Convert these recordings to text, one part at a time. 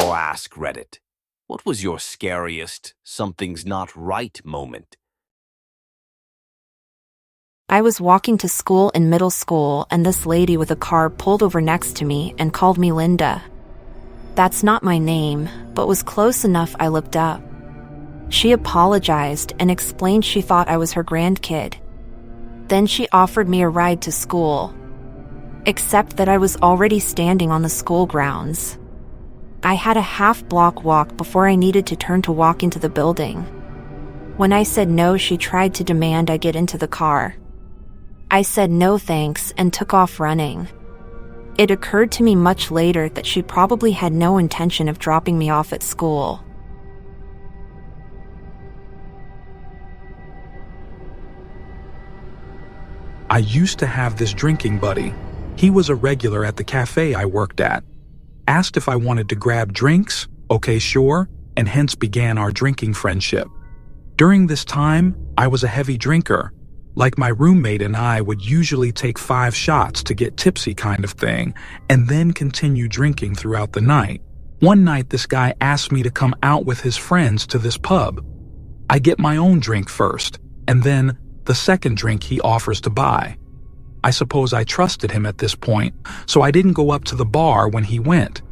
Now ask Reddit. What was your scariest something's not right moment? I was walking to school in middle school and this lady with a car pulled over next to me and called me Linda. That's not my name, but was close enough I looked up. She apologized and explained she thought I was her grandkid. Then she offered me a ride to school. Except that I was already standing on the school grounds. I had a half-block walk before I needed to turn to walk into the building. When I said no, she tried to demand I get into the car. I said no thanks and took off running. It occurred to me much later that she probably had no intention of dropping me off at school. I used to have this drinking buddy. He was a regular at the cafe I worked at. Asked if I wanted to grab drinks, okay sure, and hence began our drinking friendship. During this time, I was a heavy drinker. Like my roommate and I would usually take 5 shots to get tipsy kind of thing, and then continue drinking throughout the night. One night this guy asked me to come out with his friends to this pub. I get my own drink first, and then the second drink he offers to buy. I suppose I trusted him at this point, so I didn't go up to the bar when he went.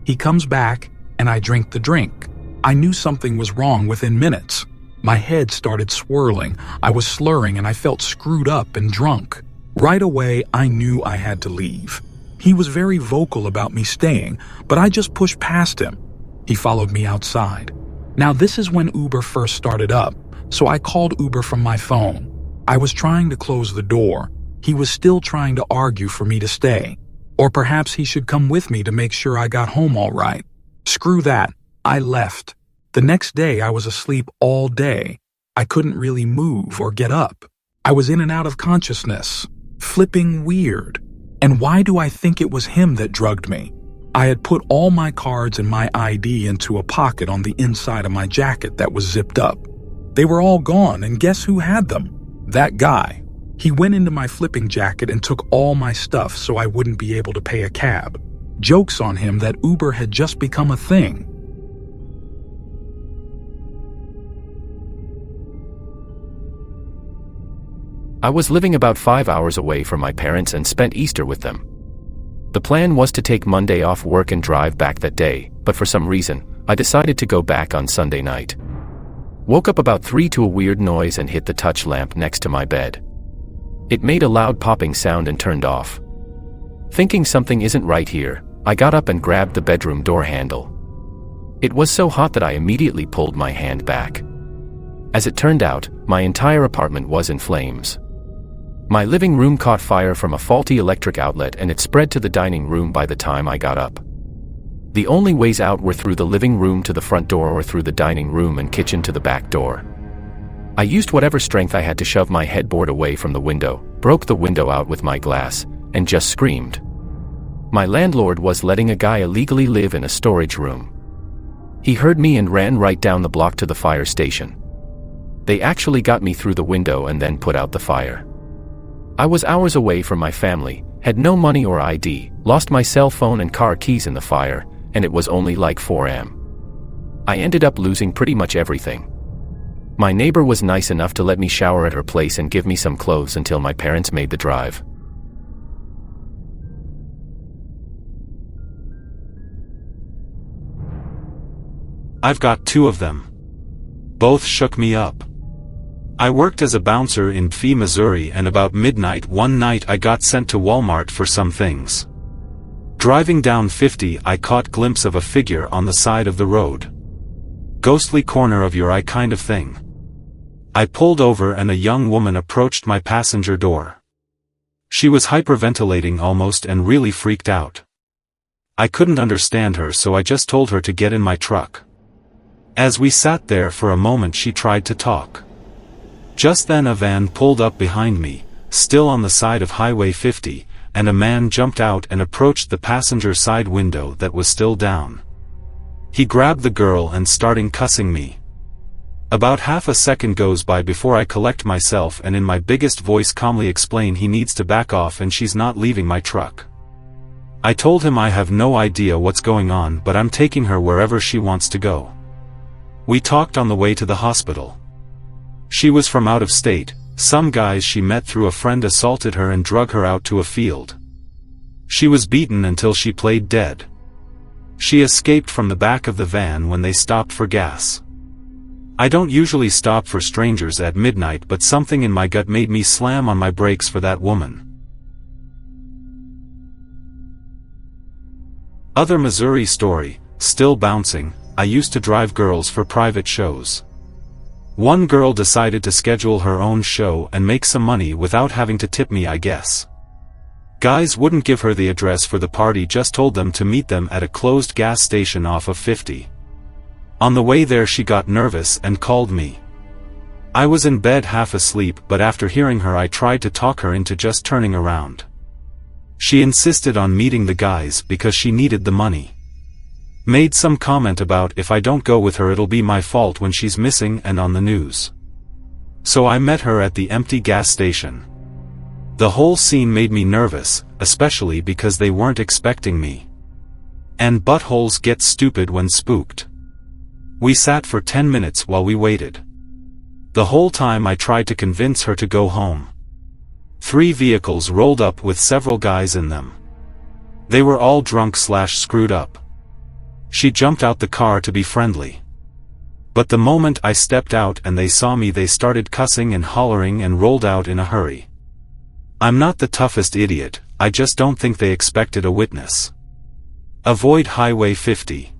He comes back, and I drink the drink. I knew something was wrong within minutes. My head started swirling, I was slurring, and I felt screwed up and drunk. Right away, I knew I had to leave. He was very vocal about me staying, but I just pushed past him. He followed me outside. Now this is when Uber first started up, so I called Uber from my phone. I was trying to close the door. He was still trying to argue for me to stay. Or perhaps he should come with me to make sure I got home all right. Screw that, I left. The next day I was asleep all day. I couldn't really move or get up. I was in and out of consciousness, flipping weird. And why do I think it was him that drugged me? I had put all my cards and my ID into a pocket on the inside of my jacket that was zipped up. They were all gone, and guess who had them? That guy. He went into my flipping jacket and took all my stuff so I wouldn't be able to pay a cab. Jokes on him that Uber had just become a thing. I was living about 5 hours away from my parents and spent Easter with them. The plan was to take Monday off work and drive back that day, but for some reason, I decided to go back on Sunday night. Woke up about 3 to a weird noise and hit the touch lamp next to my bed. It made a loud popping sound and turned off. Thinking something isn't right here, I got up and grabbed the bedroom door handle. It was so hot that I immediately pulled my hand back. As it turned out, my entire apartment was in flames. My living room caught fire from a faulty electric outlet and it spread to the dining room by the time I got up. The only ways out were through the living room to the front door or through the dining room and kitchen to the back door. I used whatever strength I had to shove my headboard away from the window, broke the window out with my glass, and just screamed. My landlord was letting a guy illegally live in a storage room. He heard me and ran right down the block to the fire station. They actually got me through the window and then put out the fire. I was hours away from my family, had no money or ID, lost my cell phone and car keys in the fire, and it was only like 4 a.m. I ended up losing pretty much everything. My neighbor was nice enough to let me shower at her place and give me some clothes until my parents made the drive. I've got 2 of them. Both shook me up. I worked as a bouncer in Phi, Missouri, and about midnight one night I got sent to Walmart for some things. Driving down 50, I caught glimpse of a figure on the side of the road. Ghostly corner of your eye kind of thing. I pulled over and a young woman approached my passenger door. She was hyperventilating almost and really freaked out. I couldn't understand her, so I just told her to get in my truck. As we sat there for a moment, she tried to talk. Just then a van pulled up behind me, still on the side of Highway 50, and a man jumped out and approached the passenger side window that was still down. He grabbed the girl and started cussing me. About half a second goes by before I collect myself and in my biggest voice calmly explain he needs to back off and she's not leaving my truck. I told him I have no idea what's going on, but I'm taking her wherever she wants to go. We talked on the way to the hospital. She was from out of state. Some guys she met through a friend assaulted her and drug her out to a field. She was beaten until she played dead. She escaped from the back of the van when they stopped for gas. I don't usually stop for strangers at midnight, but something in my gut made me slam on my brakes for that woman. Other Missouri story, still bouncing. I used to drive girls for private shows. One girl decided to schedule her own show and make some money without having to tip me, I guess. Guys wouldn't give her the address for the party, just told them to meet them at a closed gas station off of 50. On the way there she got nervous and called me. I was in bed half asleep, but after hearing her I tried to talk her into just turning around. She insisted on meeting the guys because she needed the money. Made some comment about if I don't go with her it'll be my fault when she's missing and on the news. So I met her at the empty gas station. The whole scene made me nervous, especially because they weren't expecting me. And buttholes get stupid when spooked. We sat for 10 minutes while we waited. The whole time I tried to convince her to go home. 3 vehicles rolled up with several guys in them. They were all drunk/screwed up. She jumped out the car to be friendly. But the moment I stepped out and they saw me, they started cussing and hollering and rolled out in a hurry. I'm not the toughest idiot, I just don't think they expected a witness. Avoid Highway 50.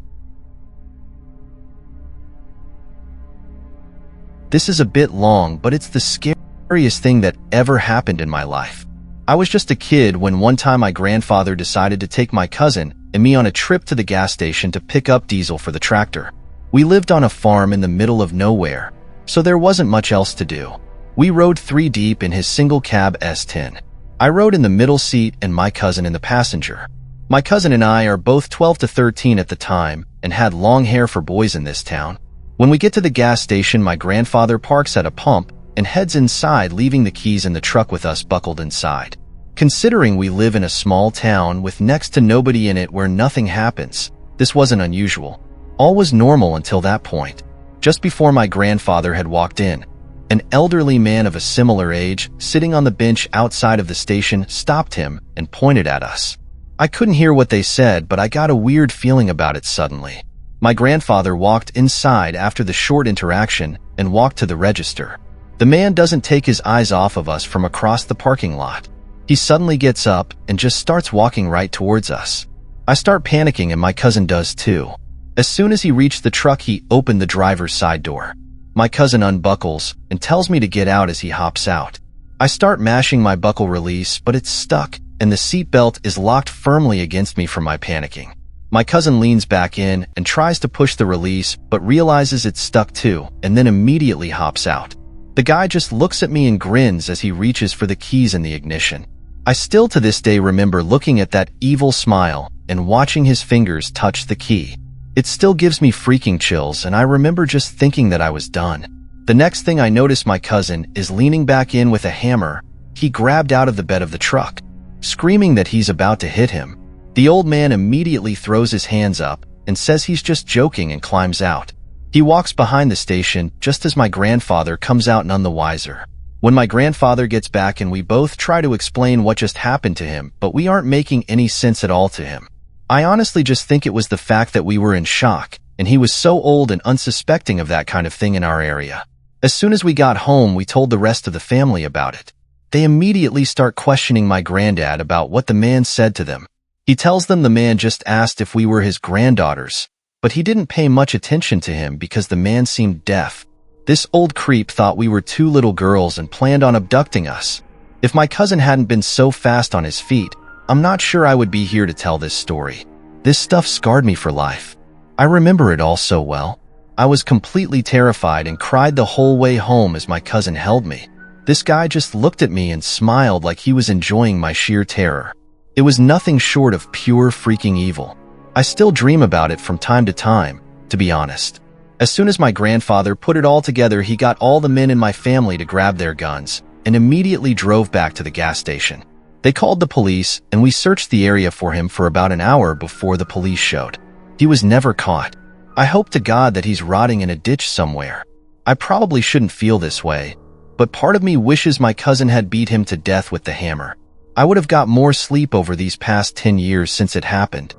This is a bit long, but it's the scariest thing that ever happened in my life. I was just a kid when one time my grandfather decided to take my cousin and me on a trip to the gas station to pick up diesel for the tractor. We lived on a farm in the middle of nowhere, so there wasn't much else to do. We rode 3 deep in his single cab S10. I rode in the middle seat and my cousin in the passenger. My cousin and I are both 12 to 13 at the time and had long hair for boys in this town. When we get to the gas station, my grandfather parks at a pump and heads inside, leaving the keys in the truck with us buckled inside. Considering we live in a small town with next to nobody in it where nothing happens, this wasn't unusual. All was normal until that point. Just before my grandfather had walked in, an elderly man of a similar age, sitting on the bench outside of the station, stopped him and pointed at us. I couldn't hear what they said, but I got a weird feeling about it suddenly. My grandfather walked inside after the short interaction and walked to the register. The man doesn't take his eyes off of us from across the parking lot. He suddenly gets up and just starts walking right towards us. I start panicking and my cousin does too. As soon as he reached the truck, he opened the driver's side door. My cousin unbuckles and tells me to get out as he hops out. I start mashing my buckle release, but it's stuck and the seatbelt is locked firmly against me from my panicking. My cousin leans back in and tries to push the release, but realizes it's stuck too, and then immediately hops out. The guy just looks at me and grins as he reaches for the keys in the ignition. I still to this day remember looking at that evil smile and watching his fingers touch the key. It still gives me freaking chills, and I remember just thinking that I was done. The next thing I notice, my cousin is leaning back in with a hammer he grabbed out of the bed of the truck, screaming that he's about to hit him. The old man immediately throws his hands up and says he's just joking and climbs out. He walks behind the station just as my grandfather comes out none the wiser. When my grandfather gets back and we both try to explain what just happened to him, but we aren't making any sense at all to him. I honestly just think it was the fact that we were in shock, and he was so old and unsuspecting of that kind of thing in our area. As soon as we got home, we told the rest of the family about it. They immediately start questioning my granddad about what the man said to them. He tells them the man just asked if we were his granddaughters, but he didn't pay much attention to him because the man seemed deaf. This old creep thought we were 2 little girls and planned on abducting us. If my cousin hadn't been so fast on his feet, I'm not sure I would be here to tell this story. This stuff scarred me for life. I remember it all so well. I was completely terrified and cried the whole way home as my cousin held me. This guy just looked at me and smiled like he was enjoying my sheer terror. It was nothing short of pure freaking evil. I still dream about it from time to time, to be honest. As soon as my grandfather put it all together, he got all the men in my family to grab their guns and immediately drove back to the gas station. They called the police, and we searched the area for him for about an hour before the police showed. He was never caught. I hope to God that he's rotting in a ditch somewhere. I probably shouldn't feel this way, but part of me wishes my cousin had beat him to death with the hammer. I would have got more sleep over these past 10 years since it happened.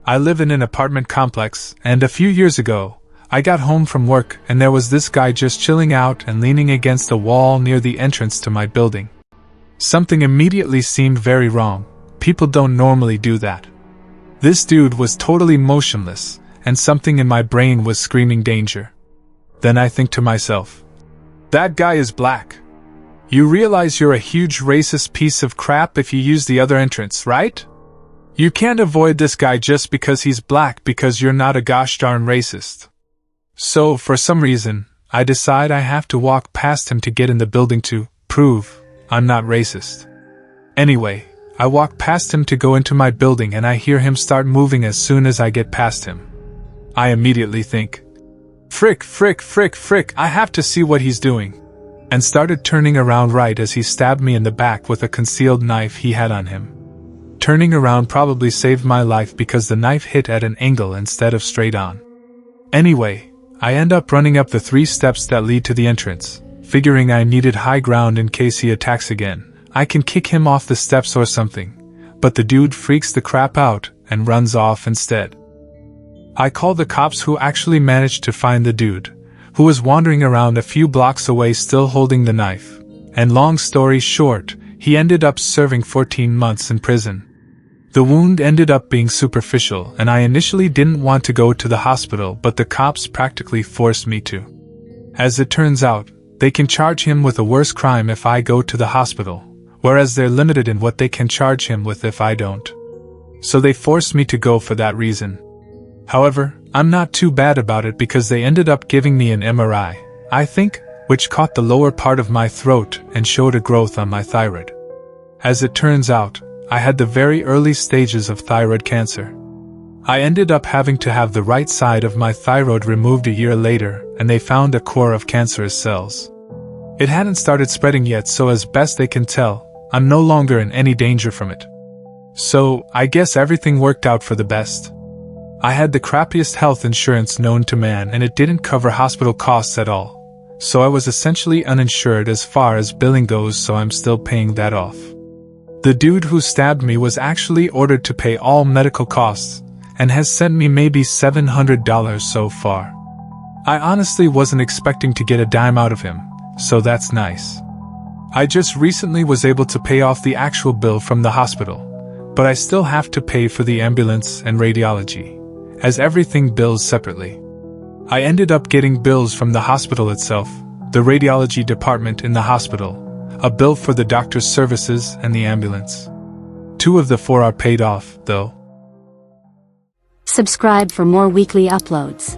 I live in an apartment complex, and a few years ago, I got home from work and there was this guy just chilling out and leaning against a wall near the entrance to my building. Something immediately seemed very wrong. People don't normally do that. This dude was totally motionless, and something in my brain was screaming danger. Then I think to myself, that guy is black. You realize you're a huge racist piece of crap if you use the other entrance, right? You can't avoid this guy just because he's black because you're not a gosh darn racist. So, for some reason, I decide I have to walk past him to get in the building to prove I'm not racist. Anyway, I walk past him to go into my building and I hear him start moving as soon as I get past him. I immediately think, frick, I have to see what he's doing, and started turning around right as he stabbed me in the back with a concealed knife he had on him. Turning around probably saved my life because the knife hit at an angle instead of straight on. Anyway, I end up running up the 3 steps that lead to the entrance, figuring I needed high ground in case he attacks again. I can kick him off the steps or something, but the dude freaks the crap out and runs off instead. I call the cops who actually managed to find the dude, who was wandering around a few blocks away still holding the knife, and long story short, he ended up serving 14 months in prison. The wound ended up being superficial and I initially didn't want to go to the hospital, but the cops practically forced me to. As it turns out, they can charge him with a worse crime if I go to the hospital, whereas they're limited in what they can charge him with if I don't. So they forced me to go for that reason. However, I'm not too bad about it because they ended up giving me an MRI, I think, which caught the lower part of my throat and showed a growth on my thyroid. As it turns out, I had the very early stages of thyroid cancer. I ended up having to have the right side of my thyroid removed a year later, and they found a core of cancerous cells. It hadn't started spreading yet, so as best they can tell, I'm no longer in any danger from it. So, I guess everything worked out for the best. I had the crappiest health insurance known to man and it didn't cover hospital costs at all. So I was essentially uninsured as far as billing goes, so I'm still paying that off. The dude who stabbed me was actually ordered to pay all medical costs, and has sent me maybe $700 so far. I honestly wasn't expecting to get a dime out of him, so that's nice. I just recently was able to pay off the actual bill from the hospital, but I still have to pay for the ambulance and radiology, as everything bills separately. I ended up getting bills from the hospital itself, the radiology department in the hospital, a bill for the doctor's services and the ambulance. 2 of the 4 are paid off, though. Subscribe for more weekly uploads.